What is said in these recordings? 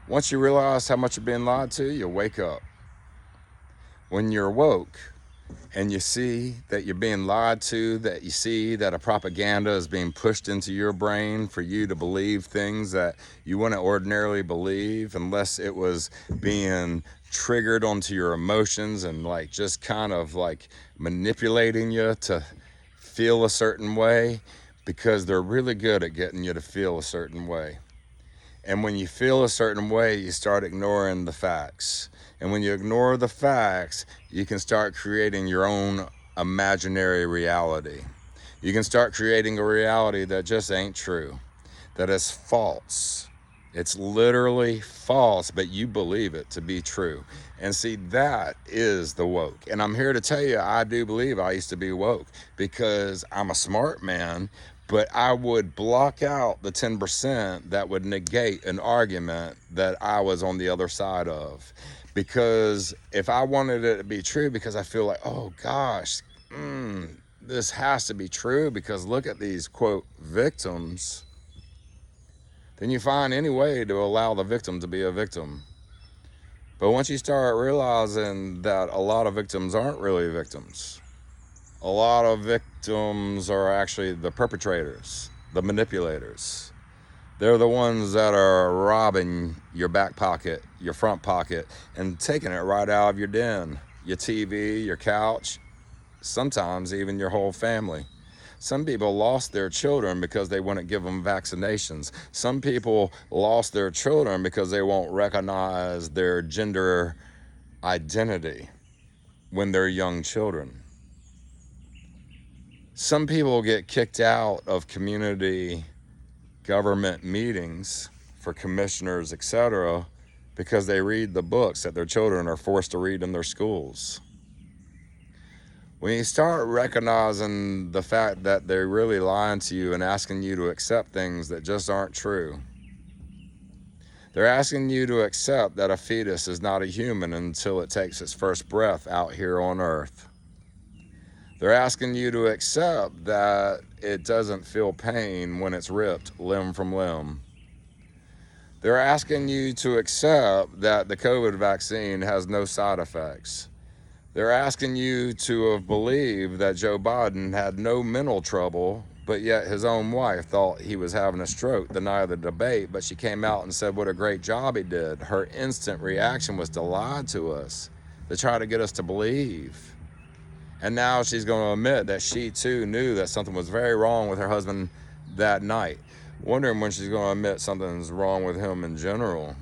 Once you realize how much you're being lied to, you wake up. When you're woke and you see that you're being lied to, that you see that a propaganda is being pushed into your brain for you to believe things that you wouldn't ordinarily believe unless it was being triggered onto your emotions and like just kind of like manipulating you to feel a certain way, because they're really good at getting you to feel a certain way. And when you feel a certain way, you start ignoring the facts. And when you ignore the facts, you can start creating your own imaginary reality. You can start creating a reality that just ain't true, that is false. It's literally false, but you believe it to be true. And see, that is the woke. And I'm here to tell you, I do believe I used to be woke because I'm a smart man, but I would block out the 10% that would negate an argument that I was on the other side of. Because if I wanted it to be true, because I feel like, oh gosh, this has to be true because look at these, quote, victims, then you find any way to allow the victim to be a victim. But once you start realizing that a lot of victims aren't really victims, a lot of victims are actually the perpetrators, the manipulators. They're the ones that are robbing your back pocket, your front pocket, and taking it right out of your den, your TV, your couch, sometimes even your whole family. Some people lost their children because they wouldn't give them vaccinations. Some people lost their children because they won't recognize their gender identity when they're young children. Some people get kicked out of community government meetings for commissioners, etc., because they read the books that their children are forced to read in their schools. When you start recognizing the fact that they're really lying to you and asking you to accept things that just aren't true, they're asking you to accept that a fetus is not a human until it takes its first breath out here on earth. They're asking you to accept that it doesn't feel pain when it's ripped limb from limb. They're asking you to accept that the COVID vaccine has no side effects. They're asking you to have believed that Joe Biden had no mental trouble, but yet his own wife thought he was having a stroke the night of the debate, but she came out and said what a great job he did. Her instant reaction was to lie to us, to try to get us to believe. And now she's going to admit that she too knew that something was very wrong with her husband that night. Wondering when she's going to admit something's wrong with him in general,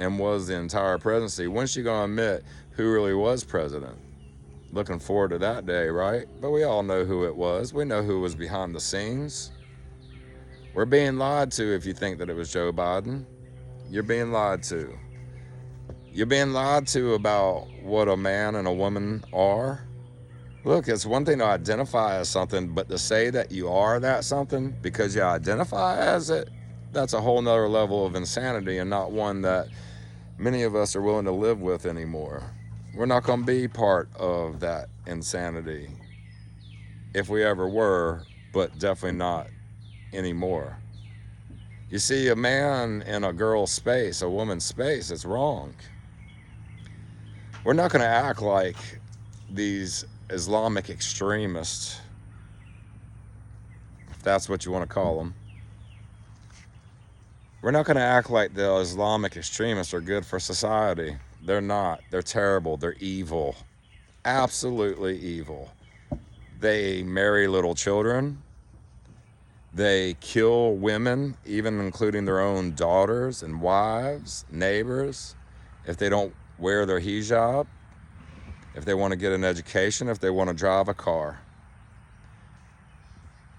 and was the entire presidency. When's she going to admit who really was president? Looking forward to that day, right? But we all know who it was. We know who was behind the scenes. We're being lied to if you think that it was Joe Biden. You're being lied to. You're being lied to about what a man and a woman are. Look, it's one thing to identify as something, but to say that you are that something because you identify as it, that's a whole nother level of insanity, and not one that many of us are willing to live with anymore. We're not going to be part of that insanity if we ever were, but definitely not anymore. You see, a man in a girl's space, a woman's space, it's wrong. We're not going to act like these Islamic extremists, if that's what you want to call them. We're not going to act like the Islamic extremists are good for society. They're not. They're terrible. They're evil. Absolutely evil. They marry little children. They kill women, even including their own daughters and wives, neighbors, if they don't wear their hijab, if they want to get an education, if they want to drive a car.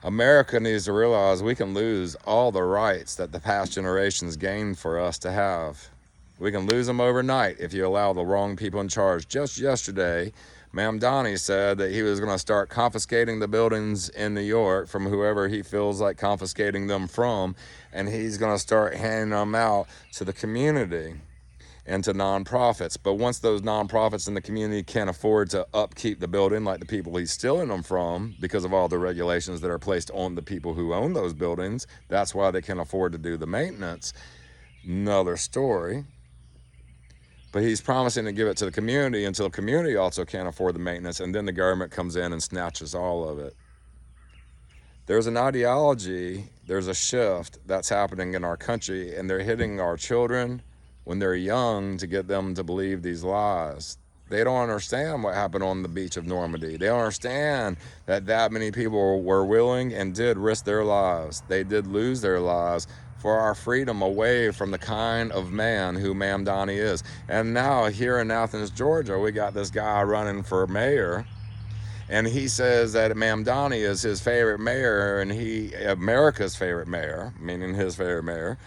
America needs to realize we can lose all the rights that the past generations gained for us to have. We can lose them overnight if you allow the wrong people in charge. Just yesterday, Mamdani said that he was going to start confiscating the buildings in New York from whoever he feels like confiscating them from, and he's going to start handing them out to the community and to nonprofits. But once those nonprofits in the community can't afford to upkeep the building like the people he's stealing them from because of all the regulations that are placed on the people who own those buildings, that's why they can't afford to do the maintenance. another story. But he's promising to give it to the community until the community also can't afford the maintenance, and then the government comes in and snatches all of it. There's an ideology, there's a shift that's happening in our country, and they're hitting our children when they're young to get them to believe these lies. They don't understand what happened on the beach of Normandy. They don't understand that many people were willing and did risk their lives. They did lose their lives for our freedom away from the kind of man who Mamdani is. And now here in Athens, Georgia, we got this guy running for mayor, and he says that Mamdani is his favorite mayor, and America's favorite mayor, meaning his favorite mayor,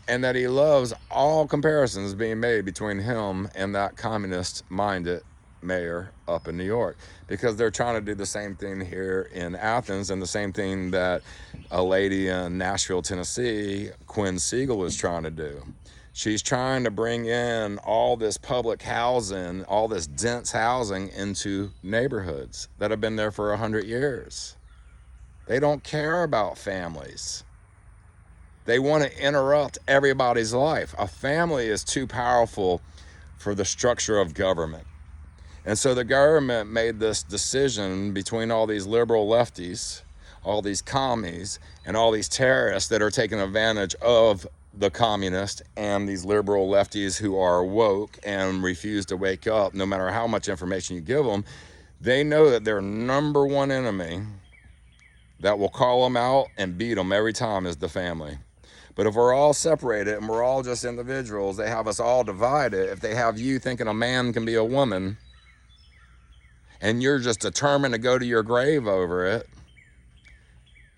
and that he loves all comparisons being made between him and that communist-minded mayor up in New York, because they're trying to do the same thing here in Athens, and the same thing that a lady in Nashville, Tennessee, Quinn Siegel, is trying to do. She's trying to bring in all this public housing, all this dense housing into neighborhoods that have been there for 100 years. They don't care about families. They want to interrupt everybody's life. A family is too powerful for the structure of government. And so the government made this decision between all these liberal lefties, all these commies, and all these terrorists that are taking advantage of the communists and these liberal lefties who are woke and refuse to wake up no matter how much information you give them. They know that their number one enemy that will call them out and beat them every time is the family. But if we're all separated and we're all just individuals, they have us all divided. If they have you thinking a man can be a woman, and you're just determined to go to your grave over it,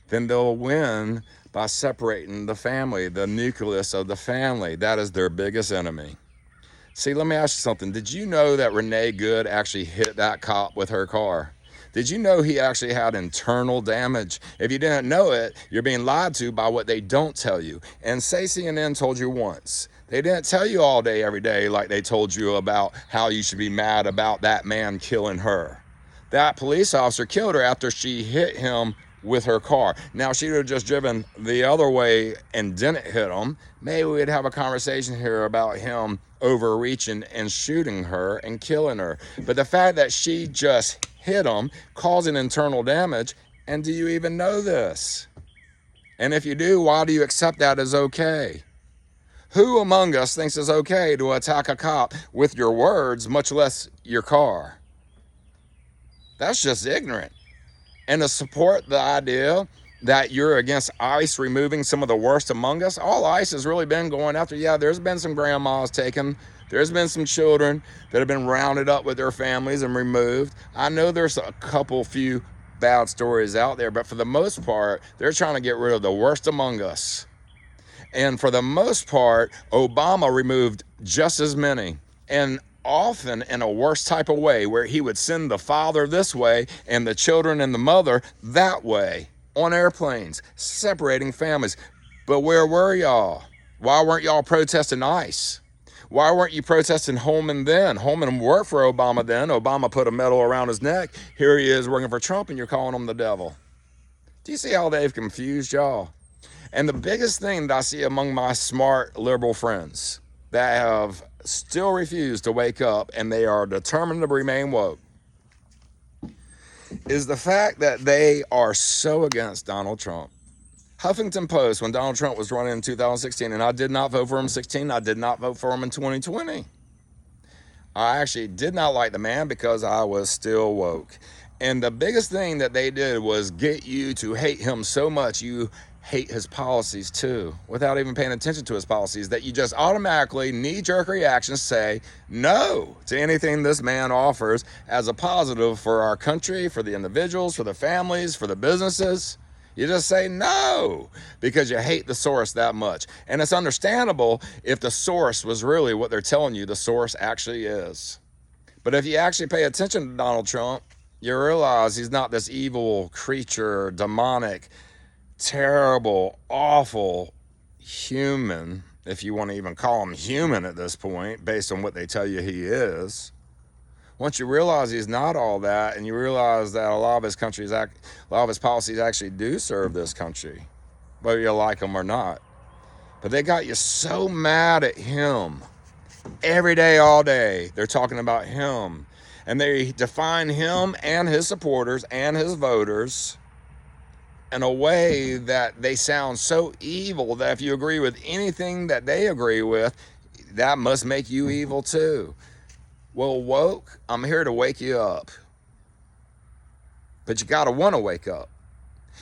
then they'll win by separating the family, the nucleus of the family. That is their biggest enemy. See, let me ask you something. Did you know that Renee Good actually hit that cop with her car? Did you know he actually had internal damage? If you didn't know it, you're being lied to by what they don't tell you. And say CNN told you once. They didn't tell you all day, every day, like they told you about how you should be mad about that man killing her. That police officer killed her after she hit him with her car. Now, if she would have just driven the other way and didn't hit him, maybe we'd have a conversation here about him overreaching and shooting her and killing her. But the fact that she just hit him, causing internal damage, and do you even know this? And if you do, why do you accept that as okay? Who among us thinks it's okay to attack a cop with your words, much less your car? That's just ignorant. And to support the idea that you're against ICE removing some of the worst among us, all ICE has really been going after, yeah, there's been some grandmas taken, there's been some children that have been rounded up with their families and removed. I know there's a few bad stories out there, but for the most part, they're trying to get rid of the worst among us. And for the most part, Obama removed just as many, and often in a worse type of way, where he would send the father this way and the children and the mother that way on airplanes, separating families. But where were y'all? Why weren't y'all protesting ICE? Why weren't you protesting Holman then? Holman worked for Obama then. Obama put a medal around his neck. Here he is working for Trump, and you're calling him the devil. Do you see how they've confused y'all? And the biggest thing that I see among my smart liberal friends that have still refused to wake up and they are determined to remain woke is the fact that they are so against Donald Trump. Huffington Post, when Donald Trump was running in 2016, and I did not vote for him in 2016, I did not vote for him in 2020. I actually did not like the man because I was still woke. And the biggest thing that they did was get you to hate him so much you hate his policies too, without even paying attention to his policies, that you just automatically knee-jerk reactions say no to anything this man offers as a positive for our country, for the individuals, for the families, for the businesses. You just say no because you hate the source that much. And it's understandable if the source was really what they're telling you the source actually is. But if you actually pay attention to Donald Trump, you realize he's not this evil creature, demonic, terrible, awful human, if you want to even call him human at this point, based on what they tell you he is. Once you realize he's not all that, and you realize that a lot of his policies actually do serve this country, whether you like them or not. But they got you so mad at him. Every day, all day, they're talking about him. And they define him and his supporters and his voters in a way that they sound so evil that if you agree with anything that they agree with, that must make you evil too. Well, woke, I'm here to wake you up. But you got to want to wake up.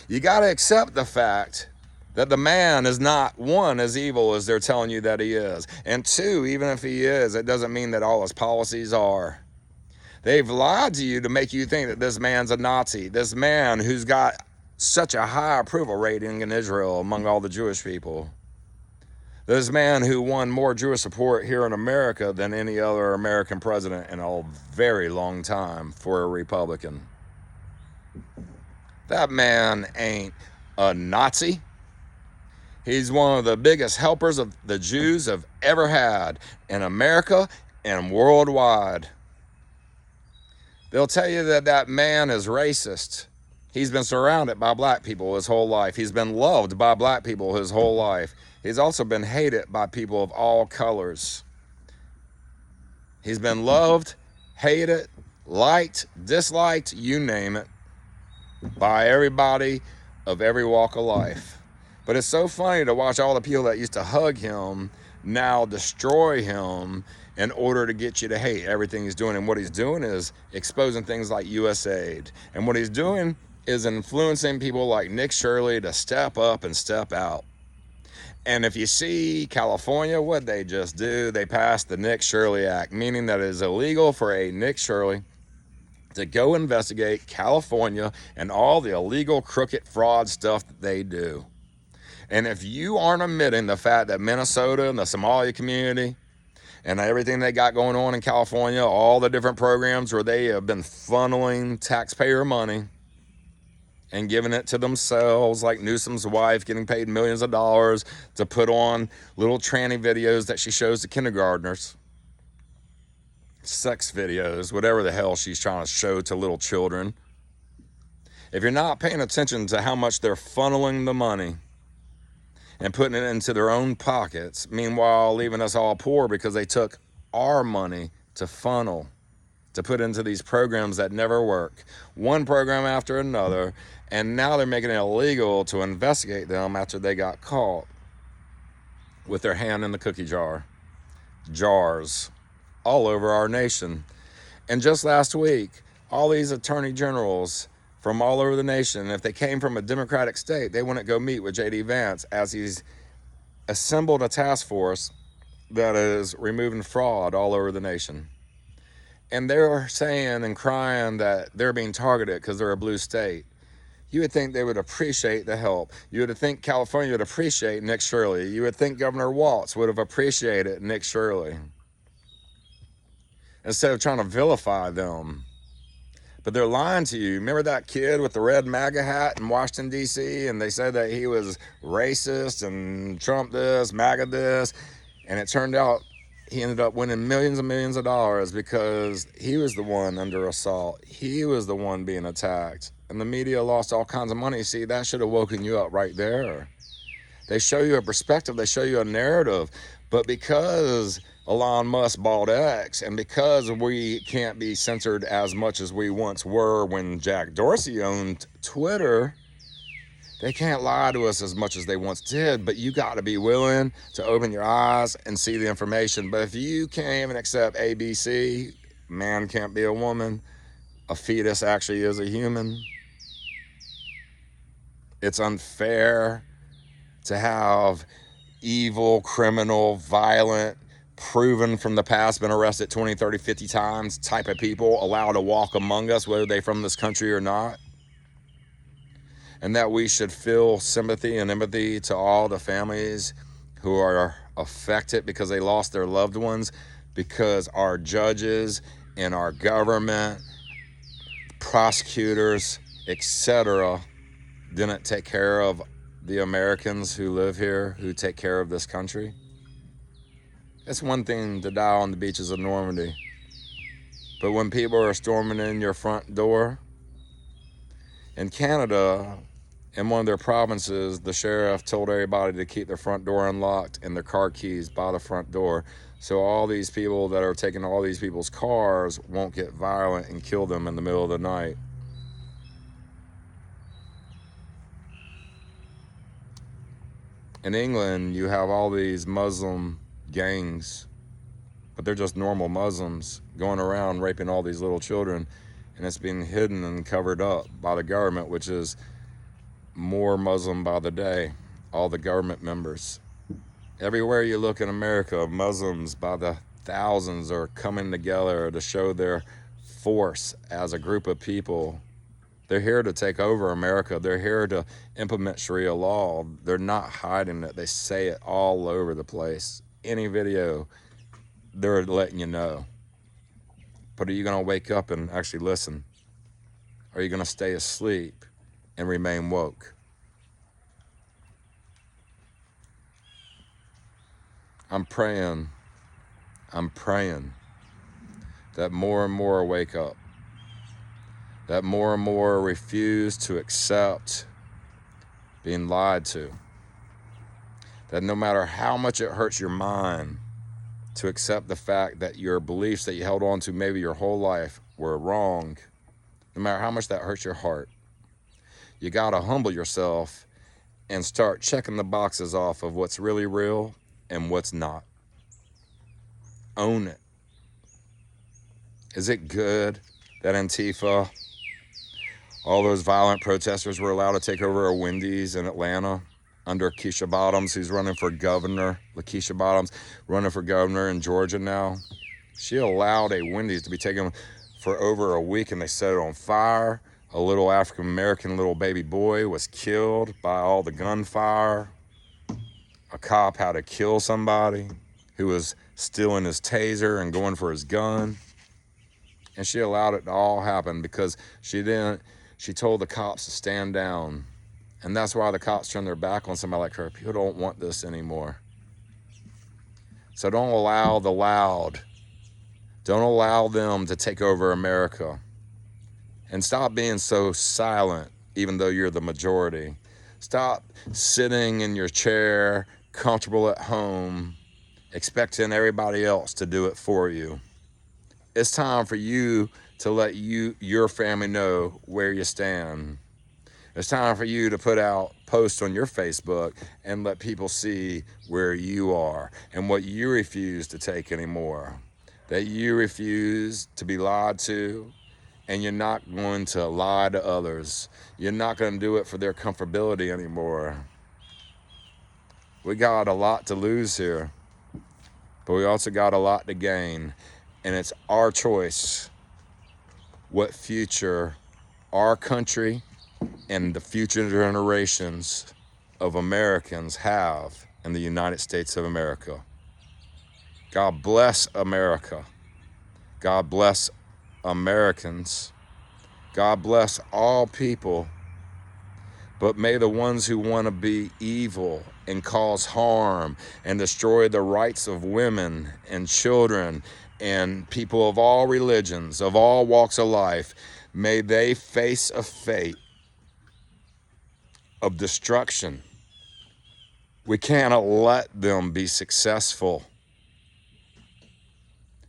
You got to accept the fact that the man is not, one, as evil as they're telling you that he is. And two, even if he is, it doesn't mean that all his policies are. They've lied to you to make you think that this man's a Nazi. This man who's got such a high approval rating in Israel among all the Jewish people. This man who won more Jewish support here in America than any other American president in a very long time for a Republican. That man ain't a Nazi. He's one of the biggest helpers of the Jews have ever had in America and worldwide. They'll tell you that that man is racist. He's been surrounded by black people his whole life. He's been loved by black people his whole life. He's also been hated by people of all colors. He's been loved, hated, liked, disliked, you name it, by everybody of every walk of life. But it's so funny to watch all the people that used to hug him now destroy him in order to get you to hate everything he's doing. And what he's doing is exposing things like USAID. And what he's doing is influencing people like Nick Shirley to step up and step out. And if you see California, what they just do, they passed the Nick Shirley Act, meaning that it is illegal for a Nick Shirley to go investigate California and all the illegal, crooked, fraud stuff that they do. And if you aren't admitting the fact that Minnesota and the Somali community and everything they got going on in California, all the different programs where they have been funneling taxpayer money and giving it to themselves, like Newsom's wife getting paid millions of dollars to put on little tranny videos that she shows to kindergartners. Sex videos, whatever the hell she's trying to show to little children. If you're not paying attention to how much they're funneling the money and putting it into their own pockets, meanwhile leaving us all poor because they took our money to funnel, to put into these programs that never work, one program after another, and now they're making it illegal to investigate them after they got caught with their hand in the cookie jars all over our nation. And just last week, all these attorney generals from all over the nation, if they came from a Democratic state, they wouldn't go meet with J.D. Vance as he's assembled a task force that is removing fraud all over the nation. And they're saying and crying that they're being targeted because they're a blue state. You would think they would appreciate the help. You would think California would appreciate Nick Shirley. You would think Governor Walz would have appreciated Nick Shirley instead of trying to vilify them. But they're lying to you. Remember that kid with the red MAGA hat in Washington, D.C., and they said that he was racist and Trump this, MAGA this, and it turned out he ended up winning millions and millions of dollars because he was the one under assault. He was the one being attacked. And the media lost all kinds of money. See, that should have woken you up right there. They show you a perspective. They show you a narrative. But because Elon Musk bought X, and because we can't be censored as much as we once were when Jack Dorsey owned Twitter, they can't lie to us as much as they once did. But you got to be willing to open your eyes and see the information. But if you can't even accept ABC, man can't be a woman, a fetus actually is a human, it's unfair to have evil, criminal, violent, proven from the past, been arrested 20, 30, 50 times type of people allowed to walk among us, whether they're from this country or not. And that we should feel sympathy and empathy to all the families who are affected because they lost their loved ones, because our judges and our government, prosecutors, etc., didn't take care of the Americans who live here, who take care of this country. It's one thing to die on the beaches of Normandy, but when people are storming in your front door, in Canada, In one of their provinces, the sheriff told everybody to keep their front door unlocked and their car keys by the front door, so all these people that are taking all these people's cars won't get violent and kill them in the middle of the night. In England, you have all these Muslim gangs, but they're just normal Muslims going around raping all these little children, and it's being hidden and covered up by the government, which is more Muslim by the day, all the government members. Everywhere you look in America, Muslims by the thousands are coming together to show their force as a group of people. They're here to take over America. They're here to implement Sharia law. They're not hiding it. They say it all over the place. Any video, they're letting you know. But are you going to wake up and actually listen? Or are you going to stay asleep and remain woke? I'm praying that more and more wake up, that more and more refuse to accept being lied to, that no matter how much it hurts your mind to accept the fact that your beliefs that you held on to maybe your whole life were wrong, no matter how much that hurts your heart, you gotta humble yourself and start checking the boxes off of what's really real and what's not. Own it. Is it good that Antifa, all those violent protesters, were allowed to take over a Wendy's in Atlanta under Keisha Bottoms, who's running for governor? LaKeisha Bottoms running for governor in Georgia now. She allowed a Wendy's to be taken for over a week, and they set it on fire. A little African-American little baby boy was killed by all the gunfire. A cop had to kill somebody who was stealing his taser and going for his gun. And she allowed it to all happen because she told the cops to stand down. And that's why the cops turn their back on somebody like her. People don't want this anymore. So don't allow the loud. Don't allow them to take over America. And stop being so silent, even though you're the majority. Stop sitting in your chair, comfortable at home, expecting everybody else to do it for you. It's time for you to let your family know where you stand. It's time for you to put out posts on your Facebook and let people see where you are and what you refuse to take anymore. That you refuse to be lied to, and you're not going to lie to others. You're not going to do it for their comfortability anymore. We got a lot to lose here, but we also got a lot to gain. And it's our choice what future our country and the future generations of Americans have in the United States of America. God bless America. God bless Americans. God bless all people. But may the ones who want to be evil and cause harm and destroy the rights of women and children and people of all religions, of all walks of life, may they face a fate of destruction. We cannot let them be successful.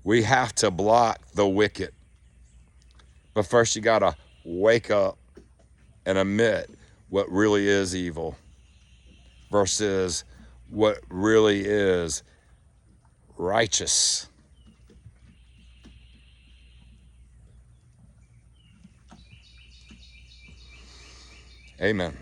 We have to block the wicked. But first you gotta wake up and admit what really is evil versus what really is righteous. Amen.